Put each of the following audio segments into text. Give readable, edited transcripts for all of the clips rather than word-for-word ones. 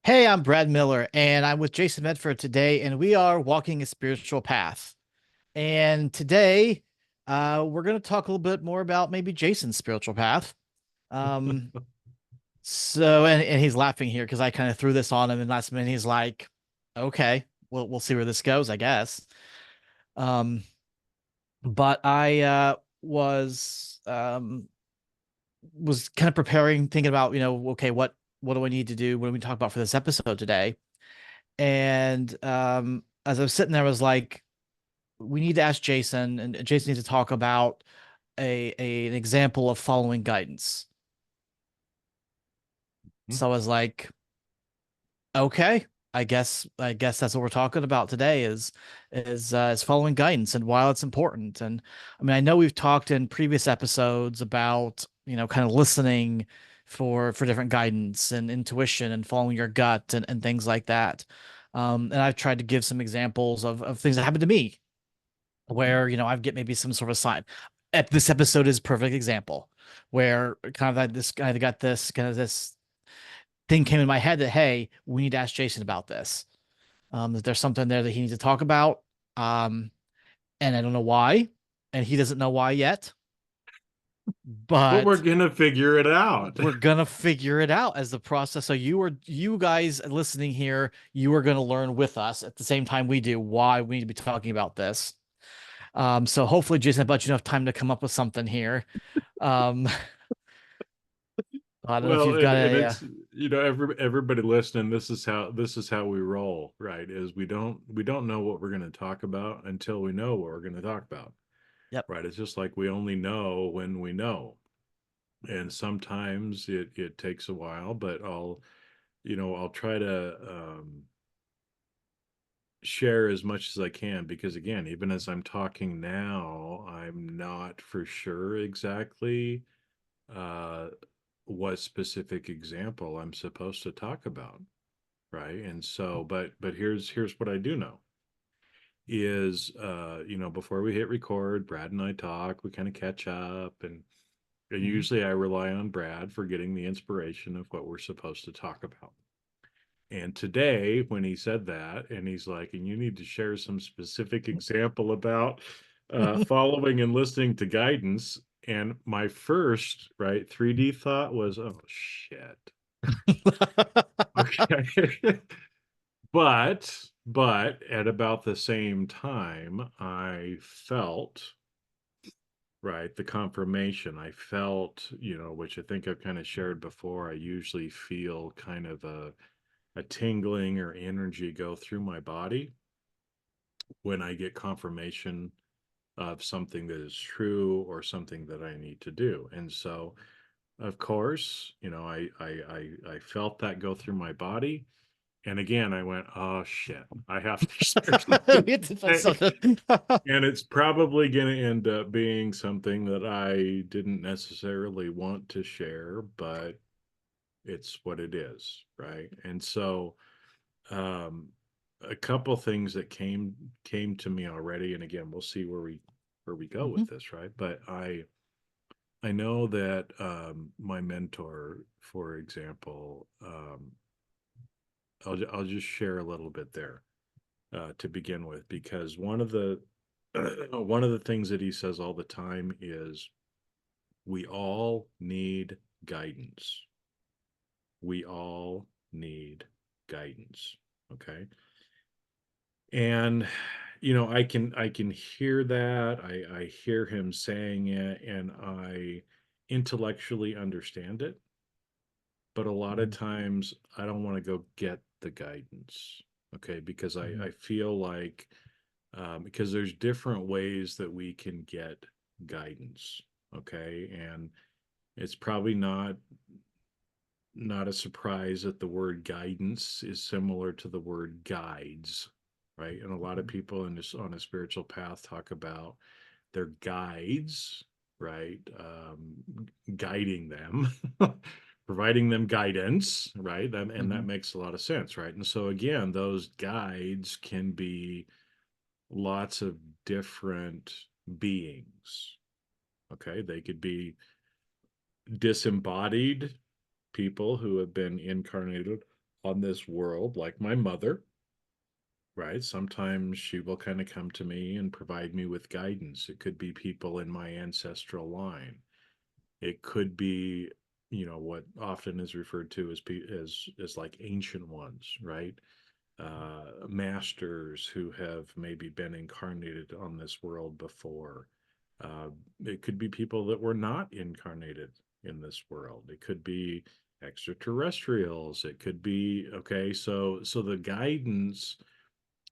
Hey, I'm Brad Miller, and I'm with Jason Medford today, and we are walking a spiritual path. And today, we're going to talk a little bit more about maybe Jason's spiritual path. Um, and he's laughing here because I kind of threw this on him, and last minute he's like, "Okay, we'll see where this goes, I guess." Um, but I was kind of preparing, thinking about, okay, what do I need to do? What do we talk about for this episode today? And as I was sitting there, I was like, we need to ask Jason, and Jason needs to talk about an example of following guidance. So I was like, okay, I guess that's what we're talking about today is following guidance and while it's important. And I mean, I know we've talked in previous episodes about, kind of listening for different guidance and intuition and following your gut and things like that. And I've tried to give some examples of things that happened to me where, I get maybe some sort of sign. This episode is a perfect example where kind of like this guy that got this kind of this thing came in my head that, hey, we need to ask Jason about this. That there's something there that he needs to talk about. Um, and I don't know why, and he doesn't know why yet, But we're but gonna figure it out. we're gonna figure it out as the process. So you guys listening here, you are gonna learn with us at the same time we do why we need to be talking about this. So hopefully, Jason, I bought you enough time to come up with something here. Um, I don't know if Well, you've got and a, it's everybody listening, this is how we roll, right? Is we don't know what we're gonna talk about until we know what we're gonna talk about. yep. Right. It's just like we only know when we know. And sometimes it takes a while, but I'll try to share as much as I can because again, even as I'm talking now, I'm not for sure exactly uh, what specific example I'm supposed to talk about, right? And so, but here's what I do know is before we hit record, Brad and I talk, we kind of catch up, and Mhm. usually I rely on Brad for getting the inspiration of what we're supposed to talk about. And today, when he said that, and he's like, and you need to share some specific example about following and listening to guidance. And my first, right, 3D thought was, oh, shit. Okay. But at about the same time, I felt, right, the confirmation. I felt, which I think I've kind of shared before, I usually feel kind of a tingling or energy go through my body when I get confirmation of something that is true or something that I need to do. And so, of course, I felt that go through my body. And again, I went, oh shit, I have to share We something have to find today. something. And it's probably going to end up being something that I didn't necessarily want to share, but it's what it is, right? And so, um, a couple things that came to me already, and again, we'll see where we go with Mhm. this, right? But I know that my mentor, for example, I'll just share a little bit there to begin with, because one of the one of the things that he says all the time is we all need guidance. We all need guidance. Okay. And I can hear that. I hear him saying it and I intellectually understand it, but a lot of Mhm. times I don't want to go get the guidance. Okay, because I feel like because there's different ways that we can get guidance. Okay, and it's probably not a surprise that the word guidance is similar to the word guides, right? And a lot of Mhm. people in this on a spiritual path talk about their guides, right? Guiding them, providing them guidance, right? And that Mhm. makes a lot of sense, right? And so again, those guides can be lots of different beings. Okay, they could be disembodied people who have been incarnated on this world, like my mother, right? Sometimes she will kind of come to me and provide me with guidance. It could be people in my ancestral line. It could be, what often is referred to as like ancient ones, right? Masters who have maybe been incarnated on this world before. Uh, it could be people that were not incarnated in this world. It could be extraterrestrials. It could be okay. So the guidance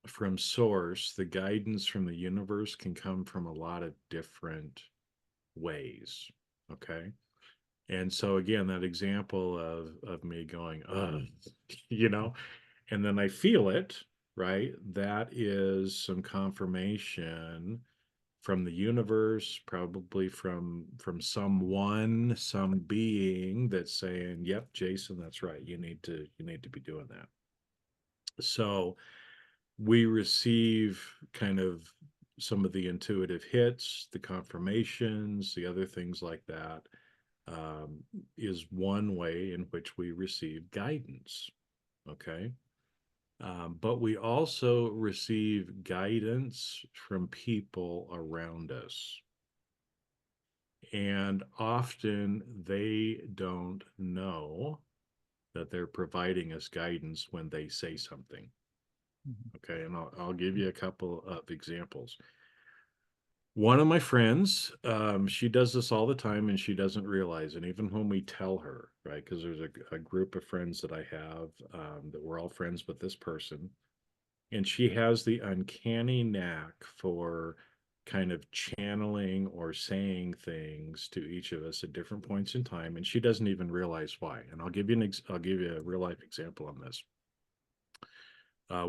from source, the guidance from the universe can come from a lot of different ways. Okay. And so again, that example of me going, you know, and then I feel it, right? That is some confirmation from the universe, probably from someone, some being that's saying, "Yep, Jason, that's right. You need to be doing that." So we receive kind of some of the intuitive hits, the confirmations, the other things like that, um, is one way in which we receive guidance. Okay. But we also receive guidance from people around us. And often they don't know that they're providing us guidance when they say something. Mhm. Okay. And I'll give you a couple of examples. One of my friends, she does this all the time and she doesn't realize. And even when we tell her, right, because there's a group of friends that I have, that we're all friends with this person, and she has the uncanny knack for kind of channeling or saying things to each of us at different points in time, and she doesn't even realize why. And I'll give you a real life example on this.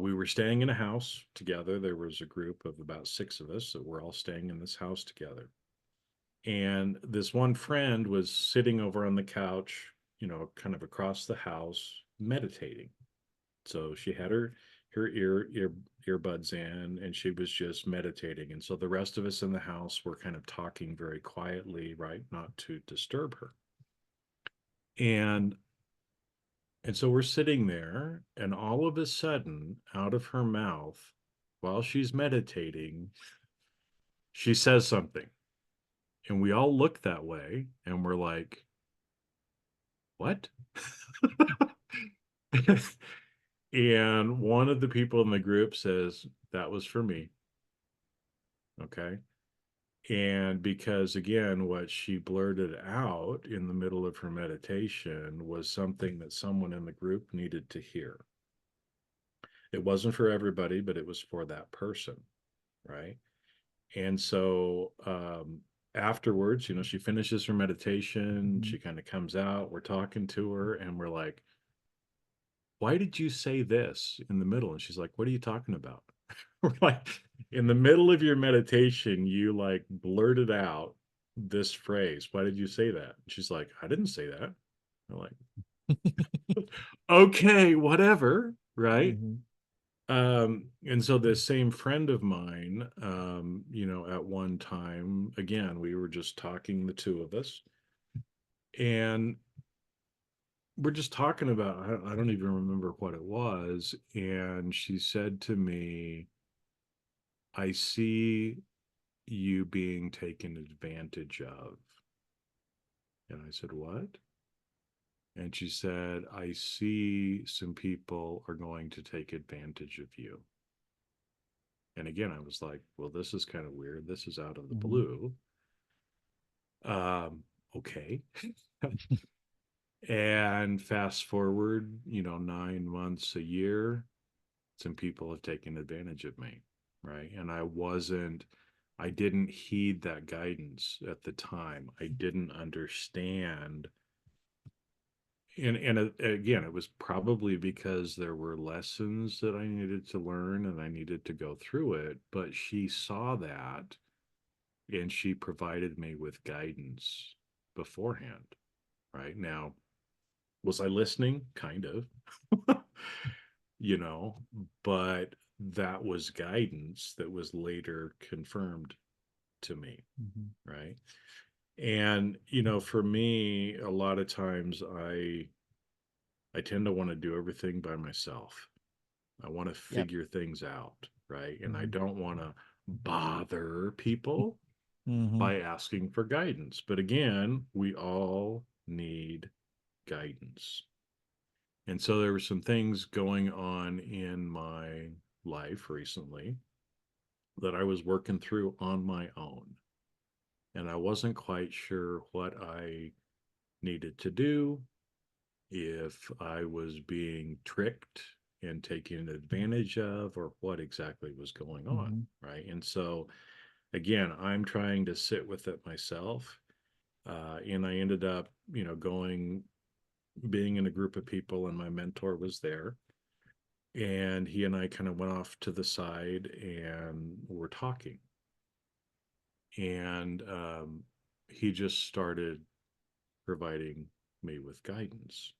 We were staying in a house together. There was a group of about six of us that were all staying in this house together. And this one friend was sitting over on the couch, kind of across the house, meditating. So she had her earbuds in and she was just meditating. And so the rest of us in the house were kind of talking very quietly, right? Not to disturb her. And and so we're sitting there, and all of a sudden, out of her mouth, while she's meditating, she says something. And we all look that way and we're like, what? And one of the people in the group says, that was for me. Okay. And because, again, what she blurted out in the middle of her meditation was something that someone in the group needed to hear. It wasn't for everybody, but it was for that person. Right. And so, afterwards, she finishes her meditation. Mhm. She kind of comes out. We're talking to her and we're like, why did you say this in the middle? And she's like, what are you talking about? We're like, in the middle of your meditation, you like blurted out this phrase. Why did you say that? And she's like, I didn't say that. I'm like, okay, whatever. Right. Mhm. And so this same friend of mine, at one time, again, we were just talking, the two of us, and we're just talking about, I don't even remember what it was. And she said to me, I see you being taken advantage of. And I said, what? And she said, I see some people are going to take advantage of you. And again, I was like, well, this is kind of weird. This is out of the Mhm. blue. Um, okay. And fast forward, 9 months, a year, some people have taken advantage of me. Right. And I didn't heed that guidance at the time. I didn't understand. And again, it was probably because there were lessons that I needed to learn and I needed to go through it. But she saw that and she provided me with guidance beforehand. Right now, was I listening? Kind of, you know, but that was guidance that was later confirmed to me. Mhm. Right. And, for me, a lot of times I tend to want to do everything by myself. I want to Yep. figure things out, right? And I Hmm. don't want to bother people Hmm. by asking for guidance. But again, we all need guidance. And so there were some things going on in my life recently that I was working through on my own. And I wasn't quite sure what I needed to do, if I was being tricked and taken advantage of, or what exactly was going on. Hmm. Right. And so, again, I'm trying to sit with it myself. And I ended up, being in a group of people, and my mentor was there. And he and I kind of went off to the side and were talking. And he just started providing me with guidance.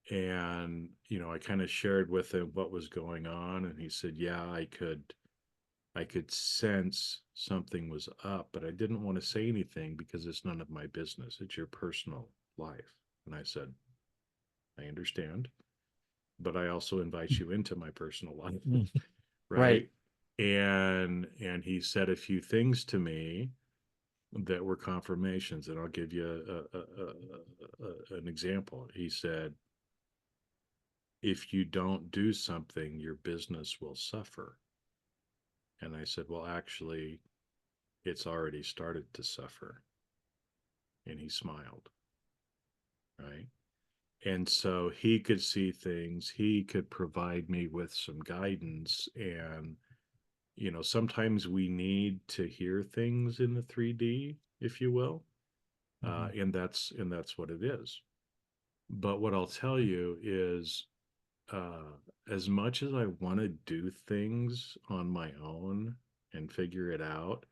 And, I kind of shared with him what was going on. And he said, yeah, I could sense something was up, but I didn't want to say anything because it's none of my business. It's your personal life. And I said, I understand, but I also invite you into my personal life. Right. Right. And he said a few things to me that were confirmations, and I'll give you an example. He said, if you don't do something, your business will suffer. And I said, well, actually, it's already started to suffer. And he smiled, right? And so he could see things, he could provide me with some guidance. And, sometimes we need to hear things in the 3D, if you will. Hmm. And that's what it is. But what I'll tell you is, uh, as much as I want to do things on my own and figure it out,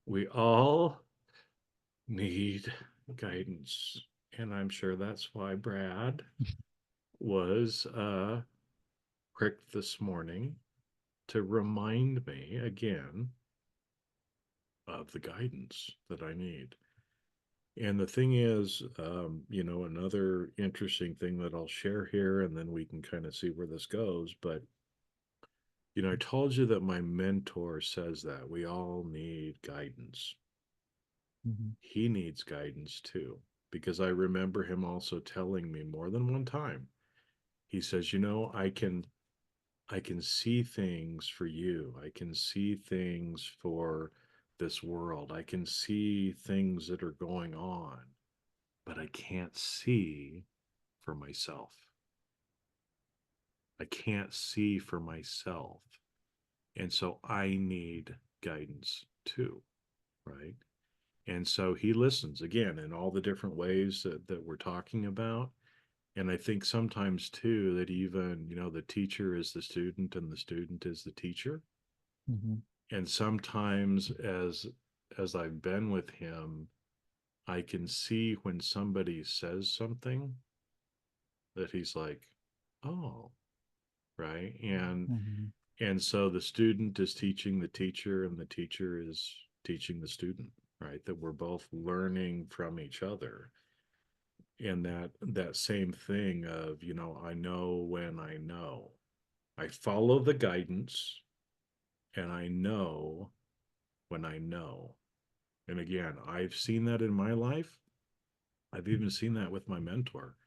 we all need guidance. And I'm sure that's why Brad was pricked this morning to remind me again of the guidance that I need. And the thing is, another interesting thing that I'll share here, and then we can kind of see where this goes. But, I told you that my mentor says that we all need guidance. Hmm. He needs guidance too, because I remember him also telling me more than one time. He says, I can see things for you. I can see things for this world. I can see things that are going on, but I can't see for myself. I can't see for myself. And so I need guidance too, right? And so he listens again in all the different ways that we're talking about. And I think sometimes too that even, the teacher is the student and the student is the teacher. Hmm. And sometimes as I've been with him, I can see when somebody says something that he's like, "Oh," right? Hmm. And so the student is teaching the teacher and the teacher is teaching the student, right? That we're both learning from each other. And that same thing of, I know when I know. I follow the guidance and I know when I know. And again, I've seen that in my life. I've even seen that with my mentor,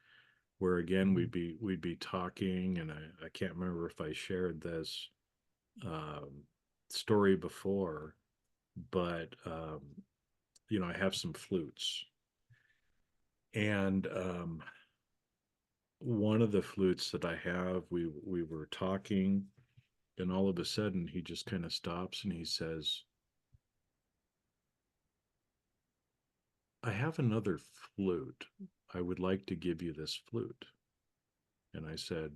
where again we'd be talking, and I can't remember if I shared this um, story before, but I have some flutes, and one of the flutes that I have, we were talking, and all of a sudden he just kind of stops and he says, I have another flute. I would like to give you this flute. And I said,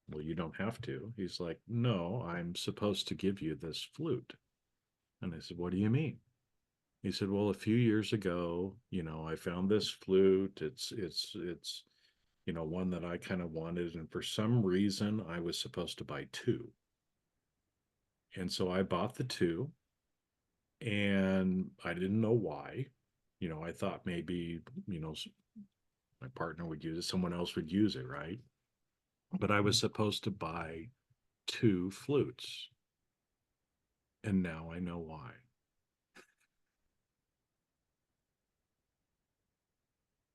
well, you don't have to. He's like, no, I'm supposed to give you this flute. And I said, what do you mean? He said, well, a few years ago, I found this flute. It's one that I kind of wanted. And for some reason, I was supposed to buy two. And so I bought the two, and I didn't know why. I thought maybe, My partner would use it, someone else would use it, right? But I was supposed to buy two flutes, and now I know why.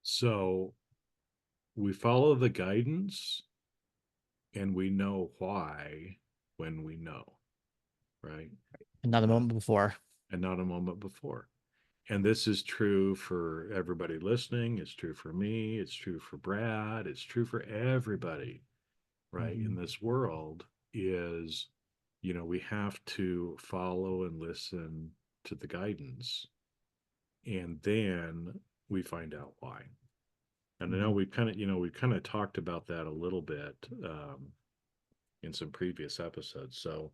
So we follow the guidance and we know why when we know, right? Another Uh, moment before. and not a moment before. And this is true for everybody listening. It's true for me. It's true for Brad. It's true for everybody, right? In Mhm. this world is, we have to follow and listen to the guidance. And then we find out why. And I know Mhm. we kind of talked about that a little bit in some previous episodes. So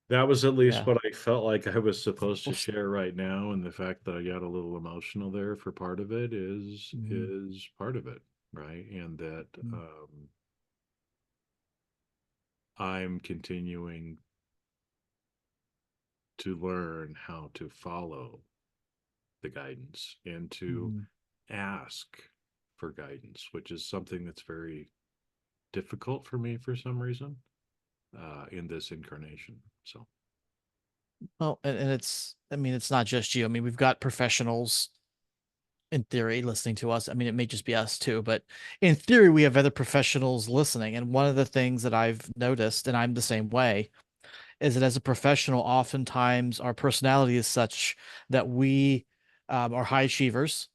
that was at least Yeah. what I felt like I was supposed Well, to share right now, and the fact that I got a little emotional there for part of it is mhm. is part of it, right? And that Mhm. I'm continuing to learn how to follow the guidance and to Mhm. ask for guidance, which is something that's very difficult for me for some reason in this incarnation. So, Well, and it's, I mean, it's not just you. I mean, we've got professionals in theory listening to us. I mean, it may just be us too, but in theory, we have other professionals listening. And one of the things that I've noticed, and I'm the same way, is that as a professional, oftentimes our personality is such that we are high achievers.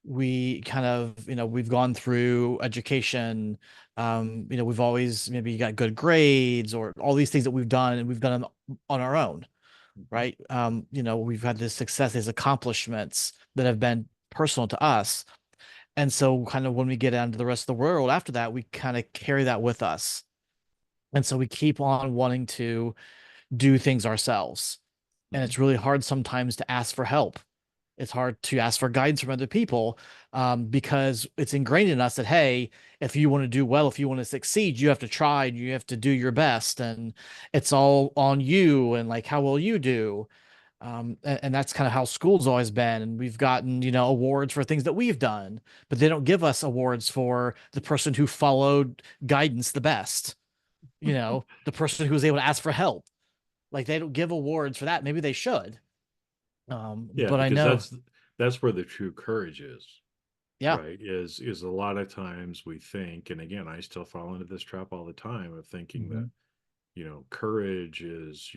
We kind of, we've gone through education. We've always maybe got good grades or all these things that we've done and we've done them on our own, right? We've had this success, these accomplishments that have been personal to us. And so kind of when we get out into the rest of the world after that, we kind of carry that with us. And so we keep on wanting to do things ourselves. And mhm. it's really hard sometimes to ask for help. It's hard to ask for guidance from other people because it's ingrained in us that, hey, if you want to do well, if you want to succeed, you have to try and you have to do your best. And it's all on you and like, how will you do? And that's kind of how school's always been. And we've gotten, awards for things that we've done, but they don't give us awards for the person who followed guidance the best, the person who was able to ask for help. Like they don't give awards for that. Maybe they should. Yeah, But I because know, that's where the true courage is, yeah. right? Is a lot of times we think, and again, I still fall into this trap all the time of thinking that, Hmm. courage is,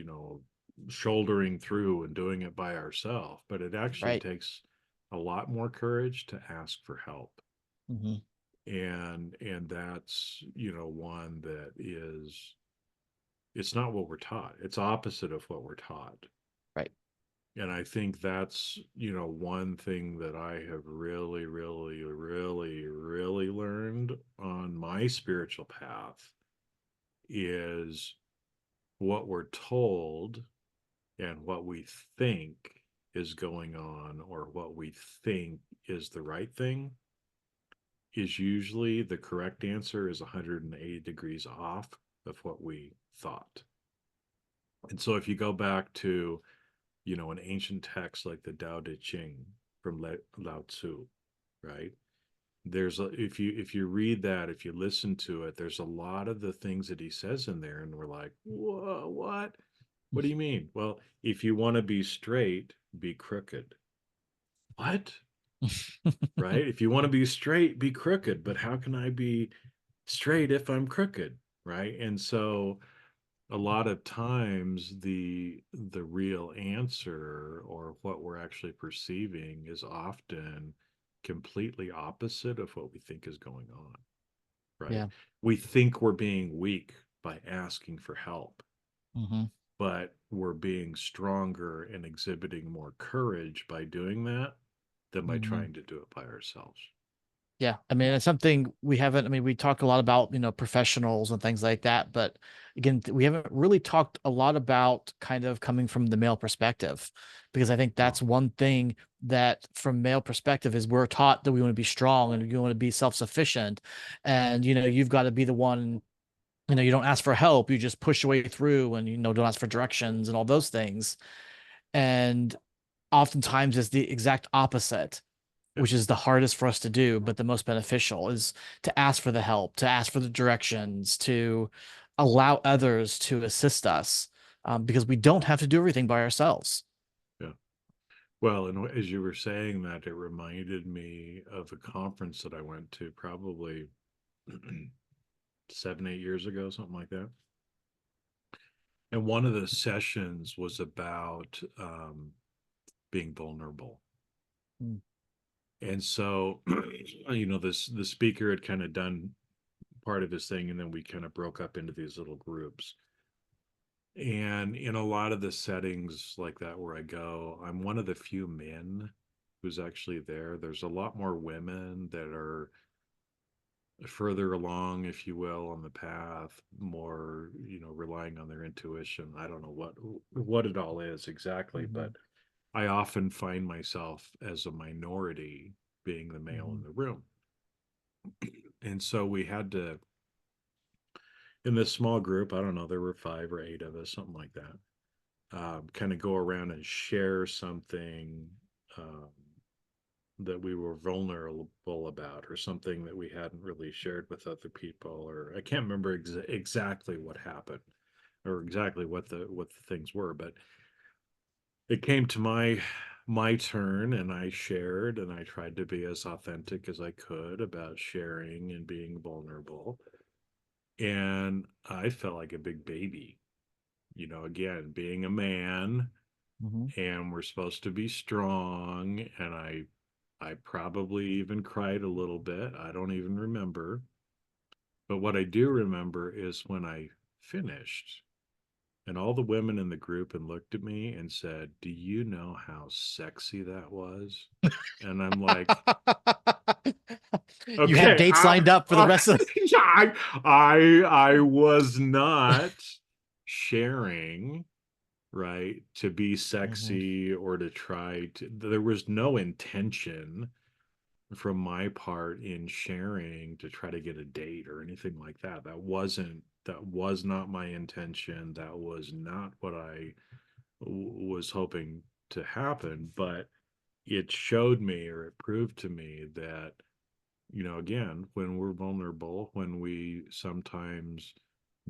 shouldering through and doing it by ourselves, but it actually Right. takes a lot more courage to ask for help. Hmm. And that's, one that is it's not what we're taught. It's opposite of what we're taught. Right. And I think that's, one thing that I have really, really, really, really learned on my spiritual path is what we're told and what we think is going on or what we think is the right thing is usually the correct answer is 180 degrees off of what we thought. And so if you go back to, an ancient text like the Tao Te Ching from Lao Tzu, right? If you read that, if you listen to it, there's a lot of the things that he says in there, and we're like, whoa, what? What do you mean? Well, if you want to be straight, be crooked. What? Right? If you want to be straight, be crooked. But how can I be straight if I'm crooked? Right? And so a lot of times the real answer or what we're actually perceiving is often completely opposite of what we think is going on, right? Yeah. We think we're being weak by asking for help, Hmm. but we're being stronger and exhibiting more courage by doing that than by Hmm. trying to do it by ourselves. Yeah. I mean, it's something we haven't, I mean, we talk a lot about, professionals and things like that, but again, we haven't really talked a lot about kind of coming from the male perspective, because I think that's No. one thing that from male perspective is we're taught that we want to be strong and you want to be self-sufficient. And, you've got to be the one, you don't ask for help, you just push your way through and, don't ask for directions and all those things. And oftentimes it's the exact opposite. Yeah. which is the hardest for us to do, but the most beneficial, is to ask for the help, to ask for the directions, to allow others to assist us, because we don't have to do everything by ourselves. Yeah. Well, and as you were saying that, it reminded me of a conference that I went to probably 7, 8 years ago, something like that. And one of the sessions was about being vulnerable. Mm. And so, this the speaker had kind of done part of his thing, and then we kind of broke up into these little groups. And in a lot of the settings like that where I go, I'm one of the few men who's actually there. There's a lot more women that are further along, if you will, on the path, more, relying on their intuition. I don't know what it all is exactly, but Mhm. I often find myself as a minority being the male in Mhm. the room. And so we had to, in this small group, I don't know, there were 5 or 8 of us, something like that, kind of go around and share something um, that we were vulnerable about, or something that we hadn't really shared with other people, or I can't remember exactly what happened, or exactly what the things were, but it came to my turn, and I shared, and I tried to be as authentic as I could about sharing and being vulnerable, and I felt like a big baby, again, being a man, Mhm. and we're supposed to be strong, and I probably even cried a little bit. I don't even remember. But what I do remember is when I finished, and all the women in the group and looked at me and said, "Do you know how sexy that was?" And I'm like, You had "Okay, dates lined up for the rest of yeah, I was not sharing, right, to be the. sexy or to try to. There was no intention from my part in sharing to try to get a date or anything like that. That was not my intention. That was not what I was hoping to happen, but it showed me, or it proved to me that, again, when we're vulnerable, when we sometimes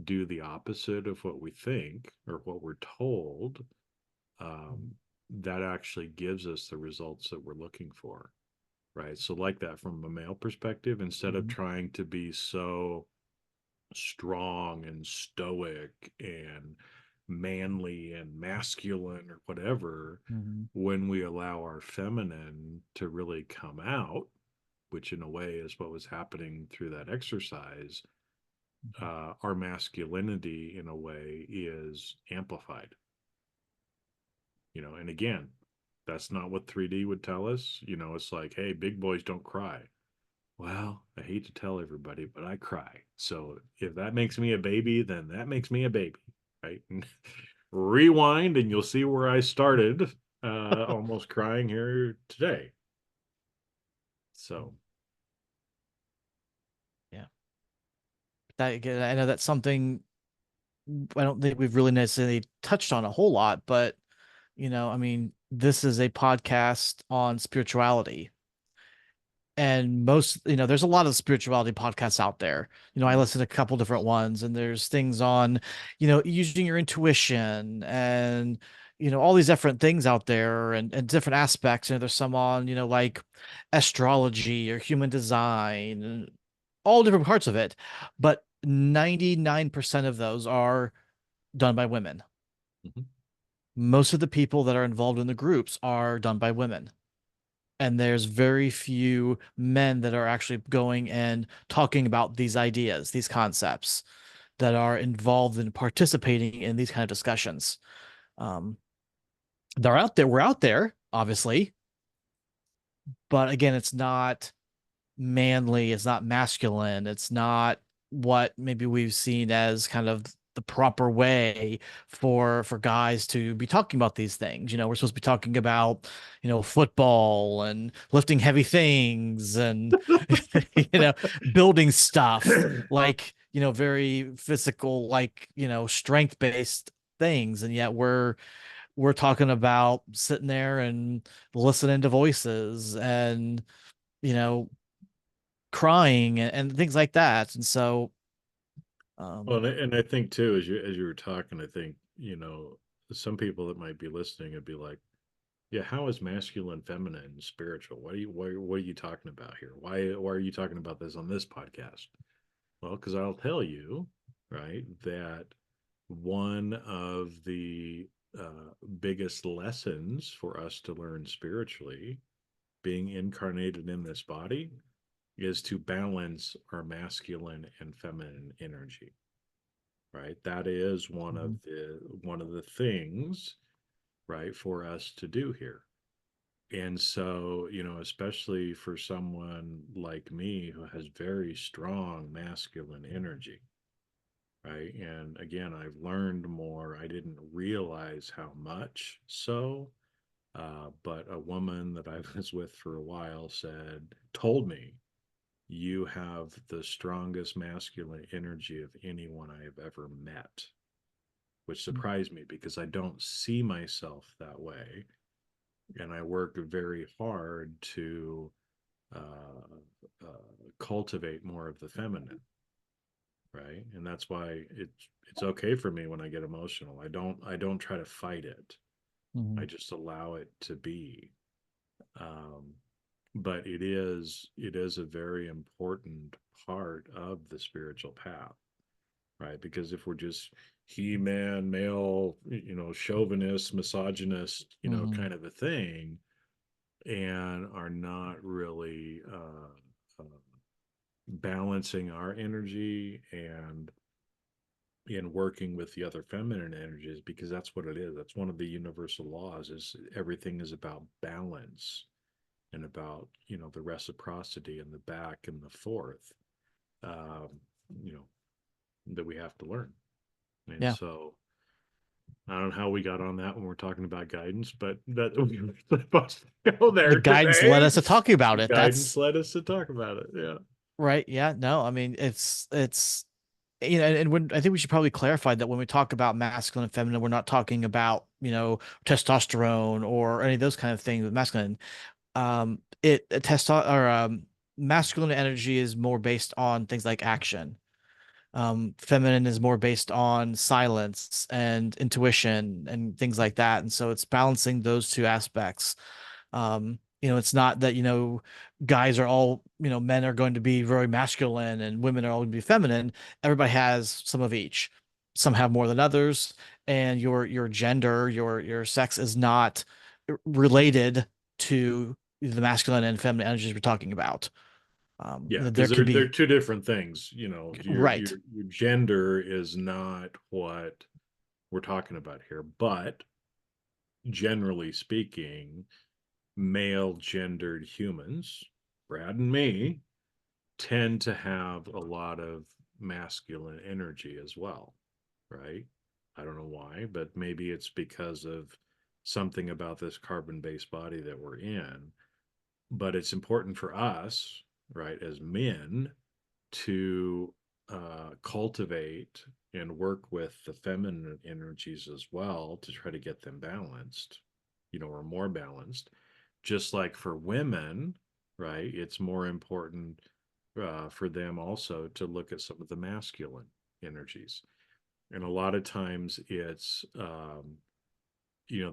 do the opposite of what we think or what we're told, um, Mhm. that actually gives us the results that we're looking for. Right. So, like that, from a male perspective, instead of Mhm. trying to be so strong and stoic and manly and masculine or whatever, Mhm. when we allow our feminine to really come out, which in a way is what was happening through that exercise, Mhm. our masculinity in a way is amplified. And again, that's not what 3D would tell us. It's like, hey, big boys don't cry. Well, I hate to tell everybody, but I cry. So if that makes me a baby, then that makes me a baby, right? And rewind, and you'll see where I started, almost crying here today. So, Yeah. Again, I know that's something I don't think we've really necessarily touched on a whole lot, but I mean, this is a podcast on spirituality. And there's a lot of spirituality podcasts out there. I mm, listen to a couple different ones, and there's things on, using your intuition and, all these different things out there, and different aspects. There's some on, like astrology or human design and all different parts of it. But 99% of those are done by women. mhm, Most of the people that are involved in the groups are done by women, and there's very few men that are actually going and talking about these ideas, these concepts, that are involved in participating in these kind of discussions. Um, they're out there. We're out there, obviously, but again, it's not manly, it's not masculine, it's not what maybe we've seen as kind of the proper way for guys to be talking about these things. We're supposed to be talking about, football and lifting heavy things and you know, building stuff, like, very physical, like, strength based things. And yet we're talking about sitting there and listening to voices and, you know, crying and things like that. And so, Well, um, and I think too, as you were talking, I think, some people that might be listening would be like, yeah, how is masculine, feminine, and spiritual? What are you talking about here? Why are you talking about this on this podcast? Well, because I'll tell you, right, that one of the biggest lessons for us to learn spiritually, being incarnated in this body, is to balance our masculine and feminine energy, right? That is mhm, one of the things, right, for us to do here. And so, especially for someone like me who has very strong masculine energy, right? And again, I've learned more. I didn't realize how much so, but a woman that I was with for a while told me, you have the strongest masculine energy of anyone I have ever met, which surprised me because I don't see myself that way. And I work very hard to cultivate more of the feminine, right? And that's why it's okay for me when I get emotional. I don't try to fight it. I mhm, just allow it to be. Um, but it is a very important part of the spiritual path, right? Because if we're just he-man, male, chauvinist, misogynist, mhm, kind of a thing, and are not really balancing our energy and in working with the other feminine energies, because that's what it is. That's one of the universal laws, is everything is about balance and about, the reciprocity and the back and the forth, um, you know that we have to learn. And yeah. so I don't know how we got on that when we're talking about guidance, but that we were supposed to go The there guidance led today. us to talking about it. Guidance That's led us to talk about it. Yeah. right. Yeah. No, I mean, it's, and when I think we should probably clarify that when we talk about masculine and feminine, we're not talking about, testosterone or any of those kind of things with masculine. Testo or masculine energy is more based on things like action. Feminine is more based on silence and intuition and things like that. And so it's balancing those two aspects. It's not that, guys are all, men are going to be very masculine and women are all going to be feminine. Everybody has some of each. Some have more than others, and your gender, your sex is not related to the masculine and feminine energies we're talking about. Yeah, There because could they're be two different things. Your right. your gender is not what we're talking about here, but generally speaking, male gendered humans, Brad and me, tend to have a lot of masculine energy as well, right? I don't know why, but maybe it's because of something about this carbon based body that we're in. But it's important for us, right, as men, to cultivate and work with the feminine energies as well to try to get them balanced, or more balanced. Just like for women, right, it's more important for them also to look at some of the masculine energies. And a lot of times it's,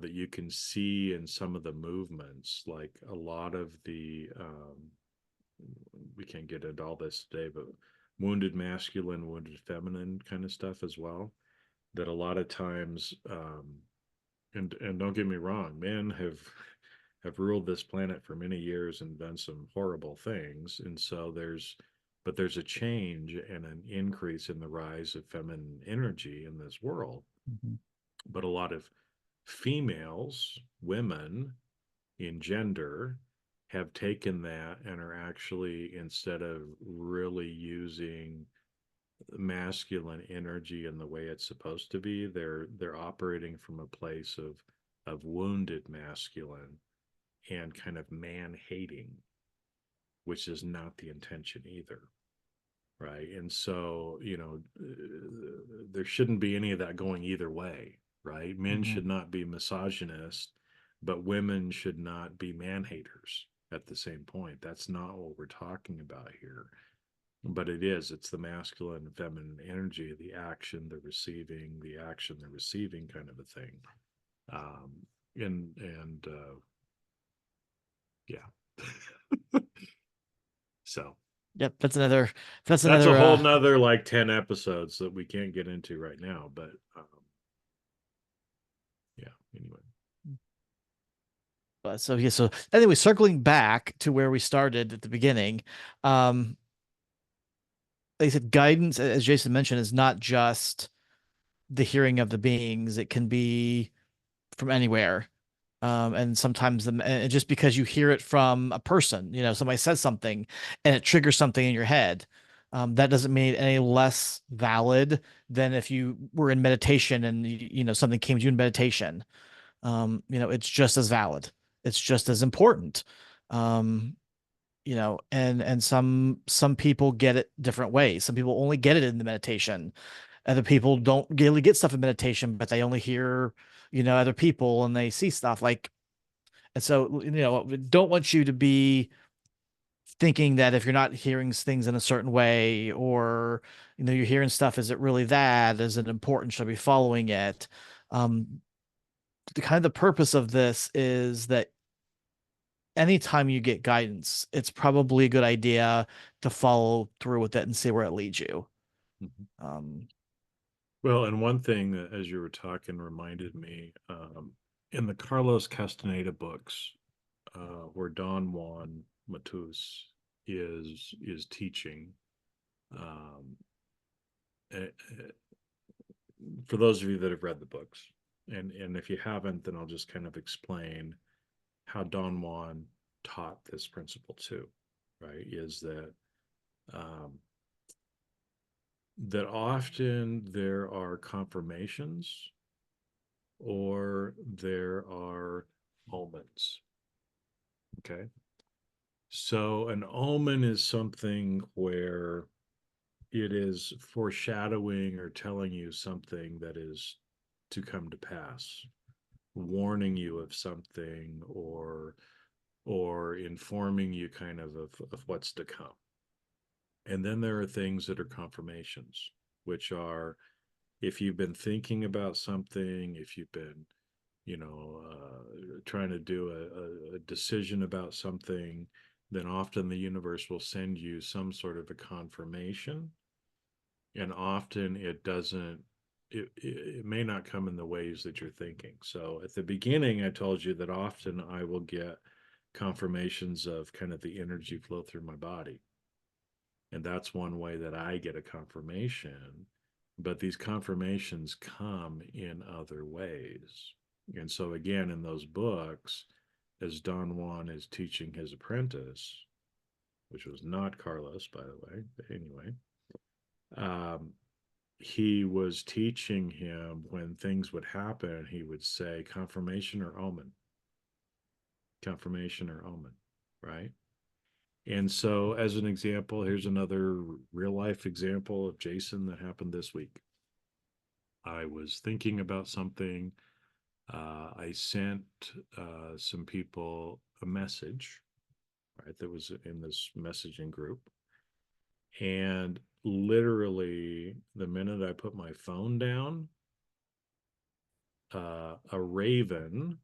that you can see in some of the movements, like a lot of the, we can't get into all this today, but wounded masculine, wounded feminine kind of stuff as well. That a lot of times, and don't get me wrong, men have ruled this planet for many years and done some horrible things, and so there's a change and an increase in the rise of feminine energy in this world. Mhm, But a lot of females, women in gender, have taken that and are actually, instead of really using masculine energy in the way it's supposed to be, they're operating from a place of wounded masculine and kind of man hating, which is not the intention either, right? And so, there shouldn't be any of that going either way. right? Men Hmm. should not be misogynist, but women should not be man haters at the same point. That's not what we're talking about here. But it is, it's the masculine and feminine energy, the action, the receiving kind of a thing. Um, and yeah. So Yep, that's that's a another whole nother like 10 episodes that we can't get into right now. But yeah, anyway. but so yeah, so anyway, circling back to where we started at the beginning, um, like I said, guidance, as Jason mentioned, is not just the hearing of the beings. It can be from anywhere. And sometimes and just because you hear it from a person, somebody says something and it triggers something in your head, that doesn't mean it any less valid than if you were in meditation and something came to you in meditation. It's just as valid. It's just as important. Um, and some people get it different ways. Some people only get it in the meditation. Other people don't really get stuff in meditation, but they only hear, other people and they see stuff like, and so, don't want you to be thinking that if you're not hearing things in a certain way, or, you're hearing stuff, is it really that? Is it important? Should I be following it? Um, the kind of the purpose of this is that anytime you get guidance, it's probably a good idea to follow through with it and see where it leads you. Mhm. Um, Well, and one thing that, as you were talking, reminded me in the Carlos Castaneda books, where Don Juan Matus is teaching. Um, eh, eh, for those of you that have read the books, and if you haven't, then I'll just kind of explain how Don Juan taught this principle too. Right? Is um, that often there are confirmations or there are omens. Okay. So an omen is something where it is foreshadowing or telling you something that is to come to pass, warning you of something, or informing you kind of what's to come. And then there are things that are confirmations, which are if you've been thinking about something, if you've been trying to do a decision about something, then often the universe will send you some sort of a confirmation. And often it doesn't, it may not come in the ways that you're thinking. So at the beginning, I told you that often I will get confirmations of kind of the energy flow through my body. And that's one way that I get a confirmation. But these confirmations come in other ways. And so, again, in those books, as Don Juan is teaching his apprentice, which was not Carlos, by the way, but anyway, um, he was teaching him when things would happen, he would say confirmation or omen, right? And so, as an example, here's another real life example of Jason that happened this week. I was thinking about something. I sent some people a message, right, that was in this messaging group. And literally, the minute I put my phone down, a raven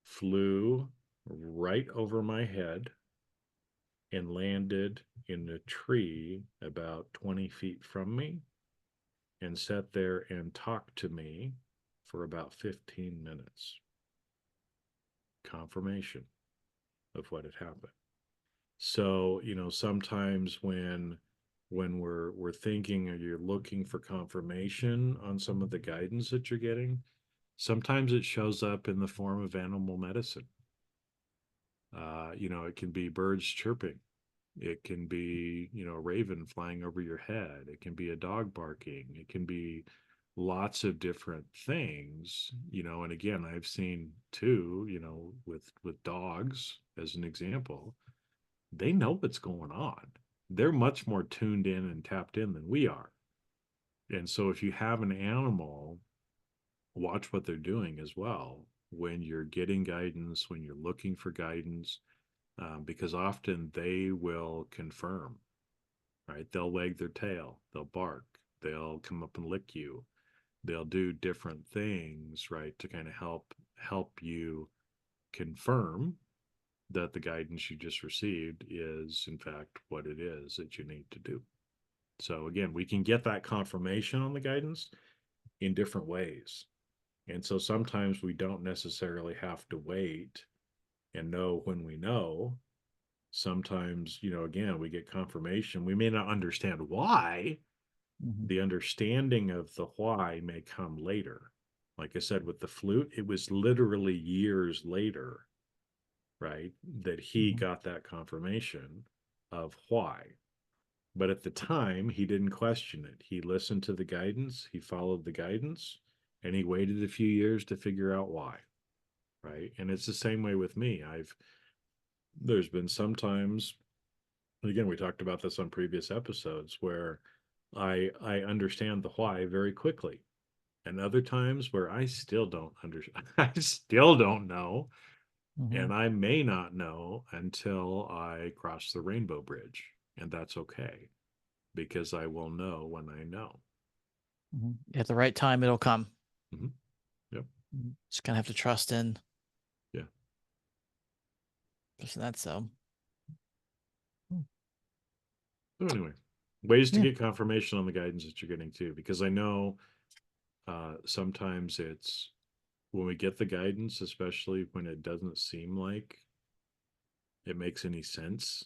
flew right over my head and landed in a tree about 20 feet from me and sat there and talked to me for about 15 minutes. Confirmation of what had happened. So, sometimes when we're thinking or you're looking for confirmation on some of the guidance that you're getting, sometimes it shows up in the form of animal medicine. It can be birds chirping. It can be, a raven flying over your head. It can be a dog barking. It can be lots of different things, and again, I've seen too, with dogs as an example, they know what's going on. They're much more tuned in and tapped in than we are. And so if you have an animal watch what they're doing as well when you're getting guidance, when you're looking for guidance, because often they will confirm, right? They'll wag their tail, they'll bark, they'll come up and lick you, they'll do different things, right, to kind of help you confirm that the guidance you just received is in fact what it is that you need to do. So again, we can get that confirmation on the guidance in different ways. And so sometimes we don't necessarily have to wait and know when we know. Sometimes, again, we get confirmation. We may not understand why. Mhm. The understanding of the why may come later. Like I said, with the flute, it was literally years later, right, that he Mhm. got that confirmation of why. But at the time, he didn't question it. He listened to the guidance, he followed the guidance, and he waited a few years to figure out why, right? And it's the same way with me. There's been some times, again, we talked about this on previous episodes, where I understand the why very quickly, and other times where I still don't understand. I still don't know, Mhm. and I may not know until I cross the rainbow bridge, and that's okay because I will know when I know. Mhm. At the right time, it'll come. Hmm. Yep. Just kind of have to trust in Yeah. just that. So, hmm, So anyway, ways to yeah. get confirmation on the guidance that you're getting too, because I know sometimes it's when we get the guidance, especially when it doesn't seem like it makes any sense.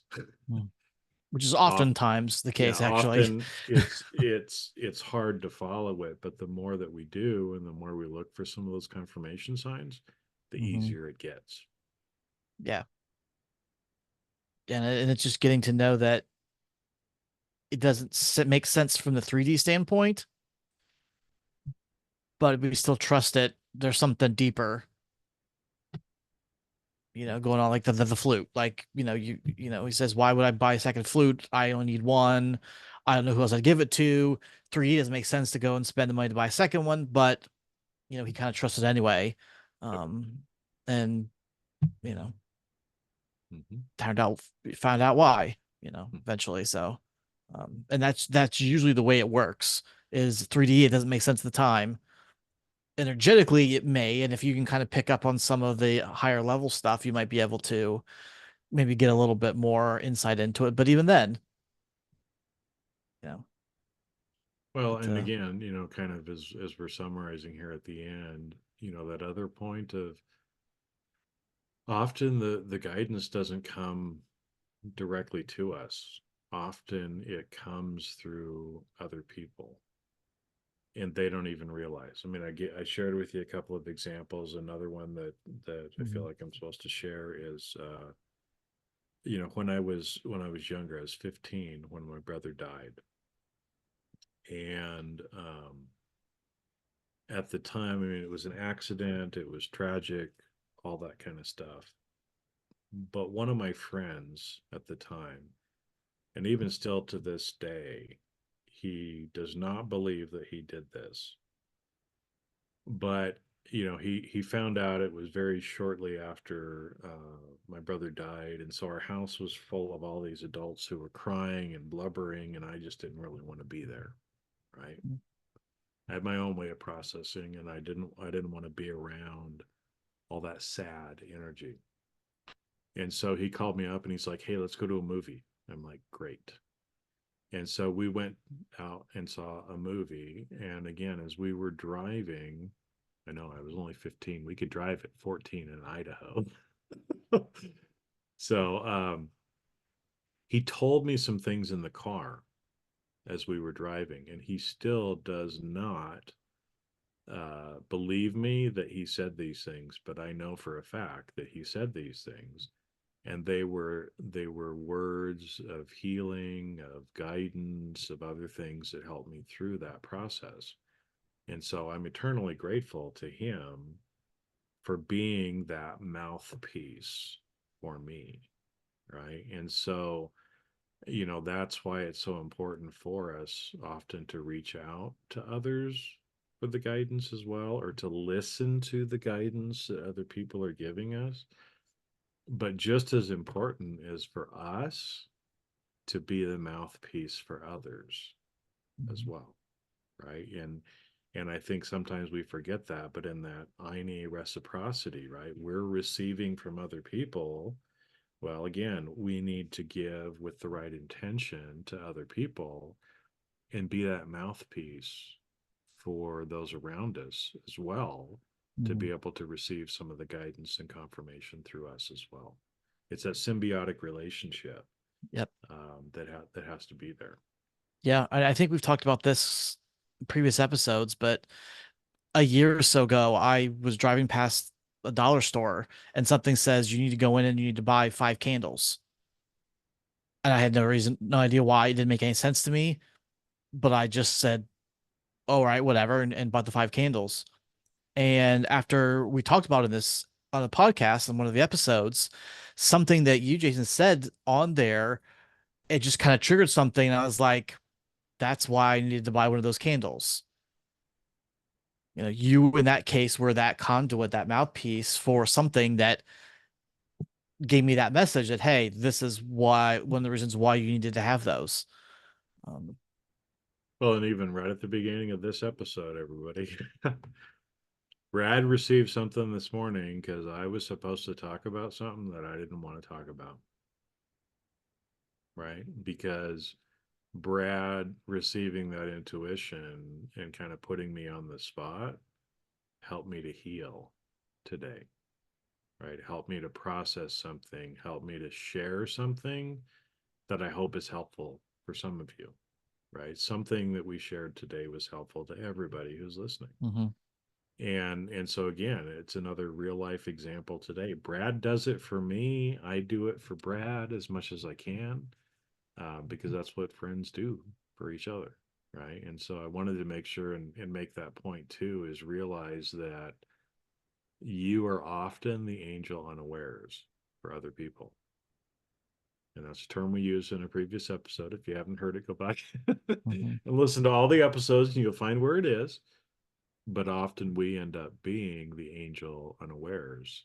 Hmm. Which is Off, oftentimes the yeah, case, actually. often it's hard to follow it, but the more that we do, and the more we look for some of those confirmation signs, the Hmm. easier it gets. Yeah. And it's just getting to know that it doesn't make sense from the 3D standpoint, but we still trust it. There's something deeper, going on, like the flute. Like, he says, why would I buy a second flute? I only need one. I don't know who else I'd give it to. 3D doesn't make sense to go and spend the money to buy a second one, but he kind of trusts it anyway. Yep. Um, and you know, Hmm. found out why, Hmm. eventually. So, and that's usually the way it works. Is 3D, it doesn't make sense at the time. Energetically, it may, and if you can kind of pick up on some of the higher level stuff, you might be able to maybe get a little bit more insight into it. But even then, you know, Well, but and again, kind of as we're summarizing here at the end, that other point of often the guidance doesn't come directly to us. Often it comes through other people and they don't even realize. I mean, I shared with you a couple of examples. Another one that I feel Mhm. like I'm supposed to share is when I was younger, I was 15 when my brother died. And at the time, I mean, it was an accident, it was tragic, all that kind of stuff. But one of my friends at the time, and even still to this day, he does not believe that he did this. But he found out it was very shortly after my brother died, and so our house was full of all these adults who were crying and blubbering, and I just didn't really want to be there. Right? I had my own way of processing, and I didn't want to be around all that sad energy. And so he called me up and he's like, "Hey, let's go to a movie." I'm like, "Great." And so we went out and saw a movie. And again, as we were driving, I know I was only 15. We could drive at 14 in Idaho. So he told me some things in the car as we were driving, and he still does not believe me that he said these things, but I know for a fact that he said these things. And they were words of healing, of guidance, of other things that helped me through that process. And so I'm eternally grateful to him for being that mouthpiece for me, right? And so, that's why it's so important for us often to reach out to others for the guidance as well, or to listen to the guidance that other people are giving us. But just as important is for us to be the mouthpiece for others as Mhm. well, right? And I think sometimes we forget that, but in that eine reciprocity, right? We're receiving from other people. Well, again, we need to give with the right intention to other people and be that mouthpiece for those around us as well, to be Mhm. able to receive some of the guidance and confirmation through us as well. It's that symbiotic relationship Yep. that has to be there. Yeah, I think we've talked about this in previous episodes, but a year or so ago, I was driving past a dollar store and something says you need to go in and you need to buy 5 candles. And I had no reason, no idea why. It didn't make any sense to me, but I just said, all right, whatever, and bought the 5 candles. And after we talked about in this on the podcast in one of the episodes, something that you, Jason, said on there, it just kind of triggered something. And I was like, that's why I needed to buy one of those candles. You in that case were that conduit, that mouthpiece for something that gave me that message that, hey, this is why one of the reasons why you needed to have those. Um, Well, and even right at the beginning of this episode, everybody, Brad received something this morning because I was supposed to talk about something that I didn't want to talk about, right? Because Brad receiving that intuition and kind of putting me on the spot helped me to heal today, right? Helped me to process something, helped me to share something that I hope is helpful for some of you, right? Something that we shared today was helpful to everybody who's listening. mhm, And so again, it's another real life example today. Brad does it for me. I do it for Brad as much as I can, because that's what friends do for each other, right? And so I wanted to make sure and make that point too, is realize that you are often the angel unawares for other people. And that's a term we used in a previous episode. If you haven't heard it, go back and mhm, listen to all the episodes and you'll find where it is. But often we end up being the angel unawares,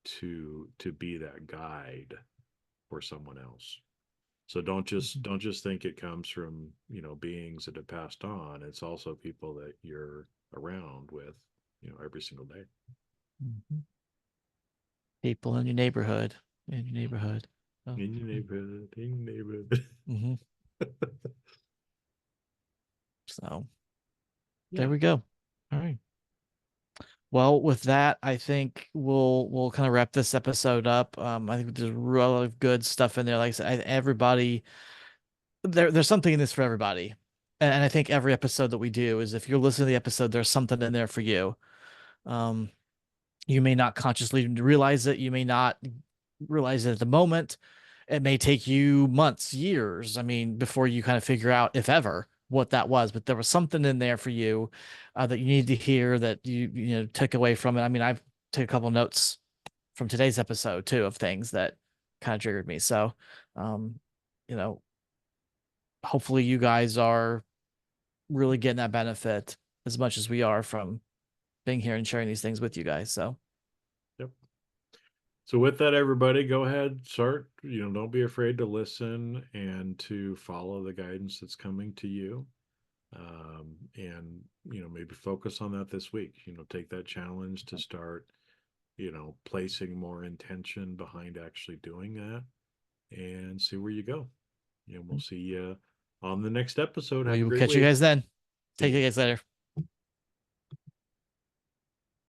to be that guide for someone else. So mhm, don't just think it comes from, beings that have passed on. It's also people that you're around with, every single day. mhm. People in your neighborhood, in your neighborhood. Oh, In your mm, neighborhood, in your neighborhood. mhm. So there Yeah. we go. All right. Well, with that, I think we'll kind of wrap this episode up. I think there's a lot of good stuff in there. Like I said, everybody there's something in this for everybody. And I think every episode that we do is if you're listening to the episode, there's something in there for you. Um, you may not consciously realize it. You may not realize it at the moment. It may take you months, years, I mean, before you kind of figure out, if ever, what that was. But there was something in there for you that you needed to hear that you took away from it. I mean, I've took a couple notes from today's episode too of things that kind of triggered me. So, um, you know, hopefully you guys are really getting that benefit as much as we are from being here and sharing these things with you guys. So, Yep. So with that, everybody, go ahead, start, don't be afraid to listen and to follow the guidance that's coming to you. And, maybe focus on that this week, take that challenge to start, placing more intention behind actually doing that and see where you go. And we'll see you on the next episode. Have we a will great catch you week. guys then. See Take you. you guys later.